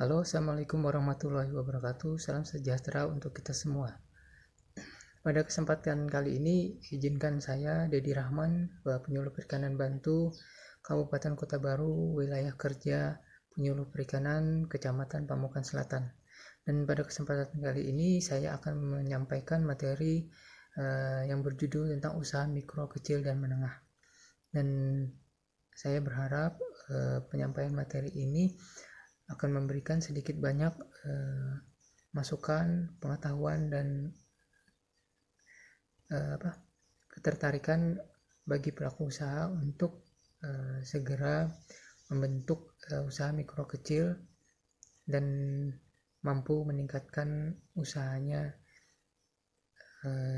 Halo, Assalamualaikum warahmatullahi wabarakatuh. Salam sejahtera untuk kita semua. Pada kesempatan kali ini, izinkan saya, Dedi Rahman, penyuluh perikanan Bantu, Kabupaten Kota Baru, wilayah kerja penyuluh perikanan, Kecamatan Pamukan Selatan. Dan pada kesempatan kali ini, saya akan menyampaikan materi yang berjudul tentang usaha mikro, kecil, dan menengah. Dan saya berharap penyampaian materi ini akan memberikan sedikit banyak masukan, pengetahuan, dan ketertarikan bagi pelaku usaha untuk segera membentuk usaha mikro kecil dan mampu meningkatkan usahanya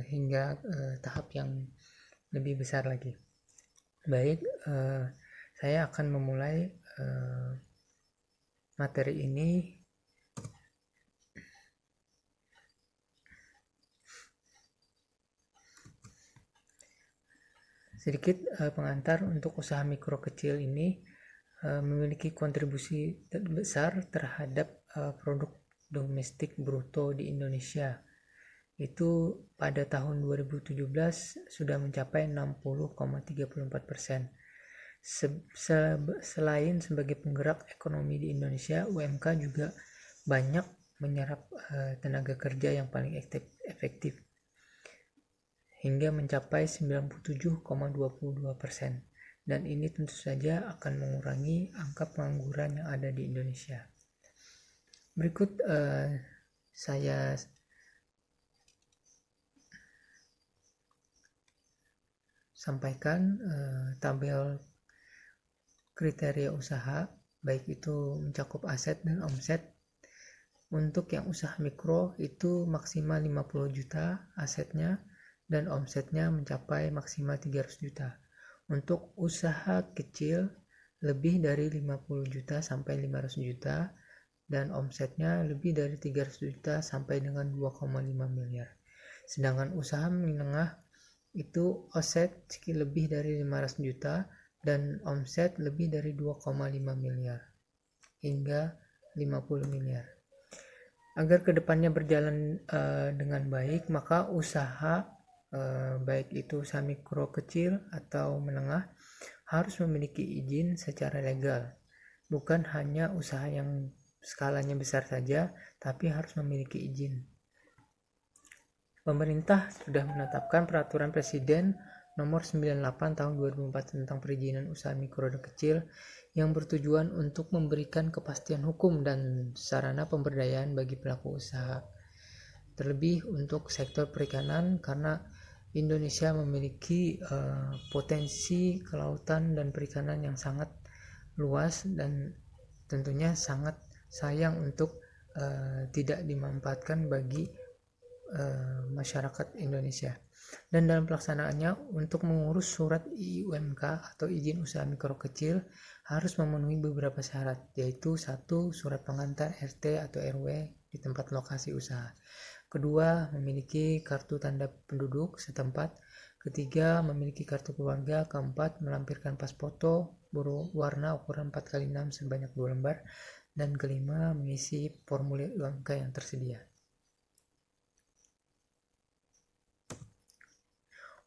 hingga tahap yang lebih besar lagi. Baik, saya akan memulai materi ini. Sedikit pengantar untuk usaha mikro kecil ini memiliki kontribusi besar terhadap produk domestik bruto di Indonesia. Itu pada tahun 2017 sudah mencapai 60,34%. Selain sebagai penggerak ekonomi di Indonesia, UMK juga banyak menyerap tenaga kerja yang paling efektif hingga mencapai 97,22%. Dan ini tentu saja akan mengurangi angka pengangguran yang ada di Indonesia. Berikut saya sampaikan tabel kriteria usaha, baik itu mencakup aset dan omset. Untuk yang usaha mikro itu maksimal 50 juta asetnya dan omsetnya mencapai maksimal 300 juta. Untuk usaha kecil lebih dari 50 juta sampai 500 juta dan omsetnya lebih dari 300 juta sampai dengan 2,5 miliar. Sedangkan usaha menengah itu aset lebih dari 500 juta dan omset lebih dari 2,5 miliar hingga 50 miliar. Agar kedepannya berjalan dengan baik, maka usaha baik itu usaha mikro kecil atau menengah harus memiliki izin secara legal. Bukan hanya usaha yang skalanya besar saja, tapi harus memiliki izin. Pemerintah sudah menetapkan peraturan Presiden nomor 98 tahun 2004 tentang perizinan usaha mikro dan kecil yang bertujuan untuk memberikan kepastian hukum dan sarana pemberdayaan bagi pelaku usaha. Terlebih untuk sektor perikanan karena Indonesia memiliki potensi kelautan dan perikanan yang sangat luas dan tentunya sangat sayang untuk tidak dimanfaatkan bagi masyarakat Indonesia. Dan dalam pelaksanaannya untuk mengurus surat IUMK atau izin usaha mikro kecil harus memenuhi beberapa syarat, yaitu 1. Surat pengantar RT atau RW di tempat lokasi usaha. Kedua, memiliki kartu tanda penduduk setempat. Ketiga, memiliki kartu keluarga. Keempat, melampirkan pas foto berwarna ukuran 4x6 sebanyak 2 lembar. Dan kelima, mengisi formulir IUMK yang tersedia.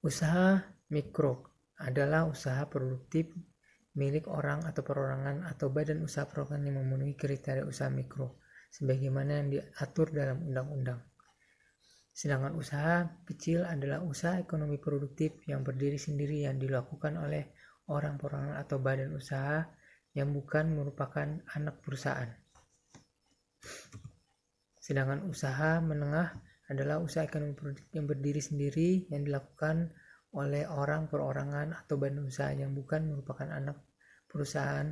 Usaha mikro adalah usaha produktif milik orang atau perorangan atau badan usaha perorangan yang memenuhi kriteria usaha mikro sebagaimana yang diatur dalam undang-undang. Sedangkan usaha kecil adalah usaha ekonomi produktif yang berdiri sendiri yang dilakukan oleh orang perorangan atau badan usaha yang bukan merupakan anak perusahaan. Sedangkan usaha menengah adalah usaha ekonomi produktif yang berdiri sendiri yang dilakukan oleh orang perorangan atau badan usaha yang bukan merupakan anak perusahaan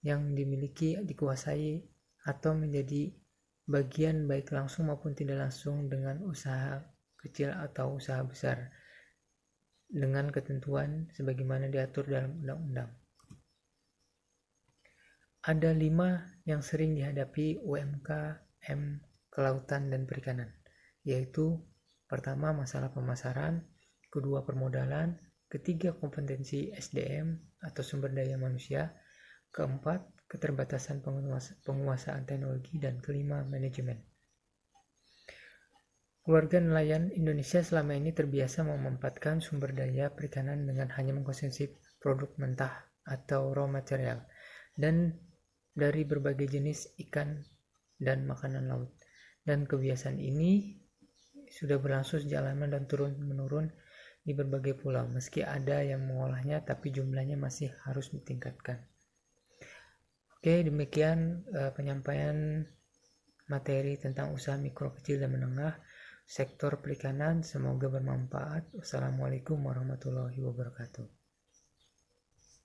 yang dimiliki, dikuasai, atau menjadi bagian baik langsung maupun tidak langsung dengan usaha kecil atau usaha besar dengan ketentuan sebagaimana diatur dalam undang-undang. Ada 5 yang sering dihadapi UMKM kelautan dan perikanan, yaitu pertama masalah pemasaran, kedua permodalan, ketiga kompetensi SDM atau sumber daya manusia, keempat keterbatasan penguasaan teknologi, dan kelima, manajemen. Keluarga nelayan Indonesia selama ini terbiasa memanfaatkan sumber daya perikanan dengan hanya mengkonsumsi produk mentah atau raw material dan dari berbagai jenis ikan dan makanan laut. Dan kebiasaan ini sudah berlangsung sejak lama dan turun-menurun di berbagai pulau. Meski ada yang mengolahnya, tapi jumlahnya masih harus ditingkatkan. Oke, demikian penyampaian materi tentang usaha mikro, kecil, dan menengah sektor perikanan. Semoga bermanfaat. Wassalamualaikum warahmatullahi wabarakatuh.